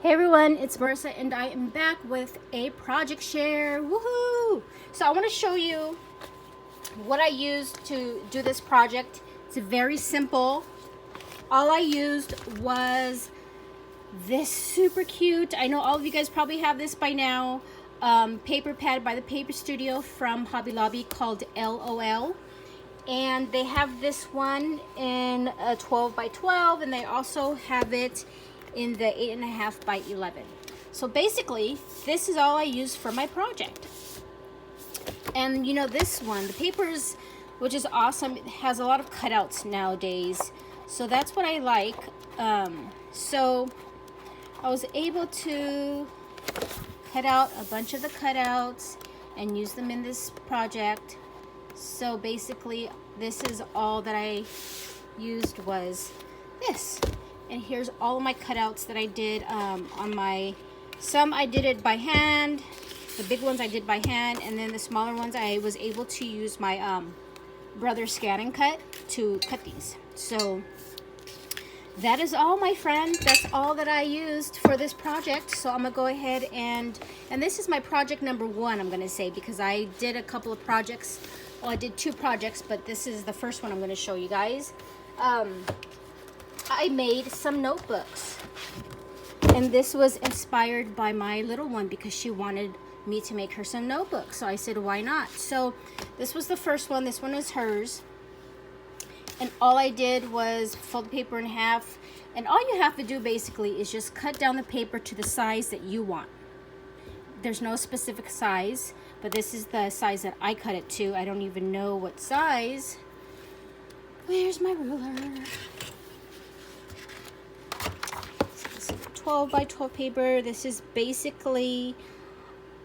Hey everyone, it's Marissa and I am back with a project share. Woohoo! So I want to show you what I used to do this project. It's very simple. All I used was this super cute, I know all of you guys probably have this by now, paper pad by the Paper Studio from Hobby Lobby called Elle Oh Elle. And they have this one in a 12 by 12, and they also have it in the 8.5 by 11. So basically, this is all I use for my project. And you know, this one, the papers, which is awesome, it has a lot of cutouts nowadays. So that's what I like. So I was able to cut out a bunch of the cutouts and use them in this project. So basically, this is all that I used was this. And here's all of my cutouts that I did on my, some I did it by hand, the big ones I did by hand, and then the smaller ones I was able to use my brother scan and cut to cut these. So that is all, my friend. That's all that I used for this project. So I'm gonna go ahead and this is my project number 1, I'm gonna say, because I did a couple of projects. Well, I did 2 projects, but this is the first one I'm gonna show you guys. I made some notebooks, and this was inspired by my little one because she wanted me to make her some notebooks. So I said, why not? So this was the first one. This one is hers. And all I did was fold the paper in half. And all you have to do basically is just cut down the paper to the size that you want. There's no specific size, but this is the size that I cut it to. I don't even know what size. Where's my ruler? 12 by 12 paper. This is basically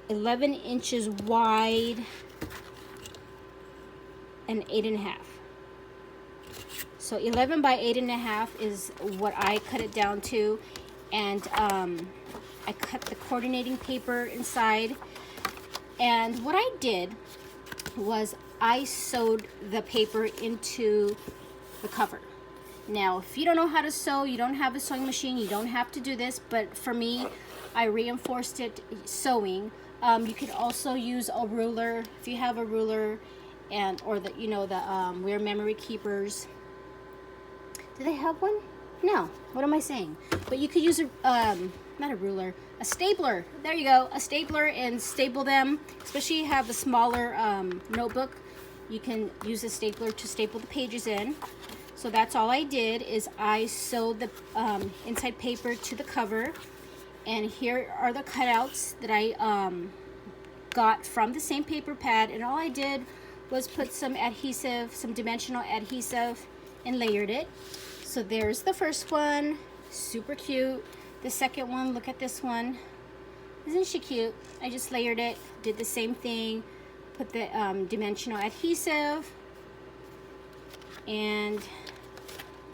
11 inches wide and 8.5. So 11 by 8.5 is what I cut it down to, and I cut the coordinating paper inside. And what I did was I sewed the paper into the cover. Now, if you don't know how to sew, you don't have a sewing machine, you don't have to do this, but for me, I reinforced it sewing. You could also use a ruler if you have a ruler, and or the we're memory keepers. Do they have one? No. What am I saying? But you could use a not a ruler, a stapler. There you go, a stapler, and staple them. Especially if you have a smaller notebook, you can use a stapler to staple the pages in. So that's all I did, is I sewed the inside paper to the cover. And here are the cutouts that I got from the same paper pad. And all I did was put some adhesive, some dimensional adhesive, and layered it. So there's the first one, super cute. The second one, look at this one. Isn't she cute? I just layered it, did the same thing, put the dimensional adhesive, and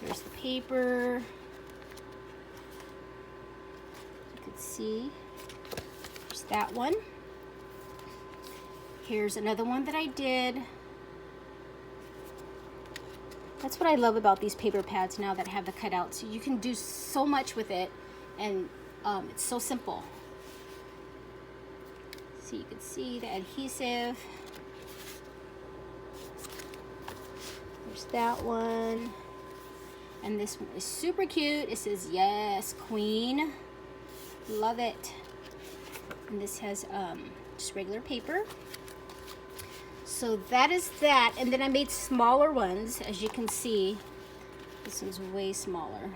there's the paper. You can see, there's that one. Here's another one that I did. That's what I love about these paper pads now that have the cutouts. You can do so much with it, and it's so simple. So you can see the adhesive. There's that one. And this one is super cute. It says, yes, queen. Love it. And this has just regular paper. So that is that. And then I made smaller ones, as you can see. This one's way smaller.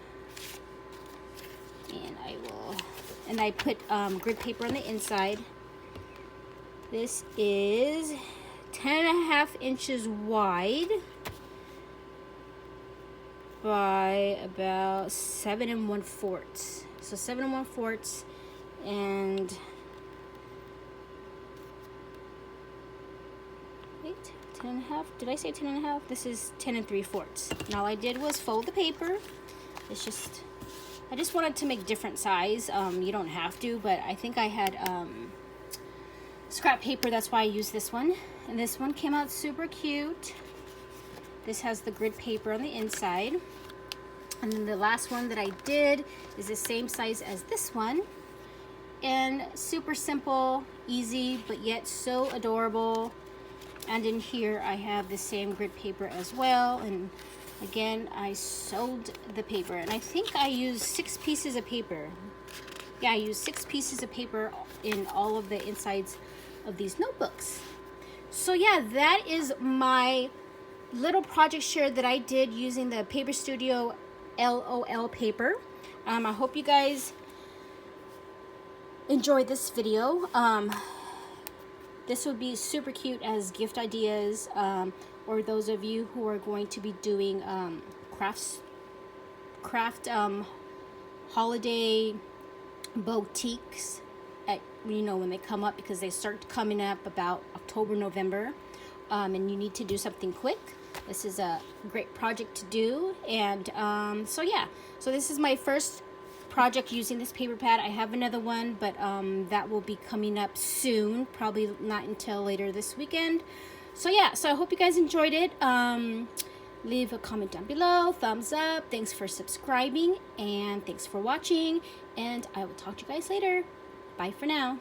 And I put grid paper on the inside. This is 10.5 inches wide by about 7 1/4. So 7 1/4, and wait, 10.5. Did I say 10.5? This is 10 3/4. And all I did was fold the paper. It's just, I just wanted to make different size. You don't have to, but I think I had scrap paper, that's why I used this one. And this one came out super cute. This has the grid paper on the inside. And then the last one that I did is the same size as this one. And super simple, easy, but yet so adorable. And in here I have the same grid paper as well. And again, I sewed the paper. And I think I used 6 pieces of paper. Yeah, I used 6 pieces of paper in all of the insides of these notebooks. So yeah, that is my little project share that I did using the Paper Studio Elle Oh Elle paper. I hope you guys enjoyed this video. This would be super cute as gift ideas, or those of you who are going to be doing craft holiday boutiques at, you know, when they come up, because they start coming up about October, November, and you need to do something quick. This is a great project to do. And so yeah, so this is my first project using this paper pad. I have another one, but that will be coming up soon, probably not until later this weekend. So yeah, so I hope you guys enjoyed it. Leave a comment down below, thumbs up, thanks for subscribing, and thanks for watching, and I will talk to you guys later. Bye for now.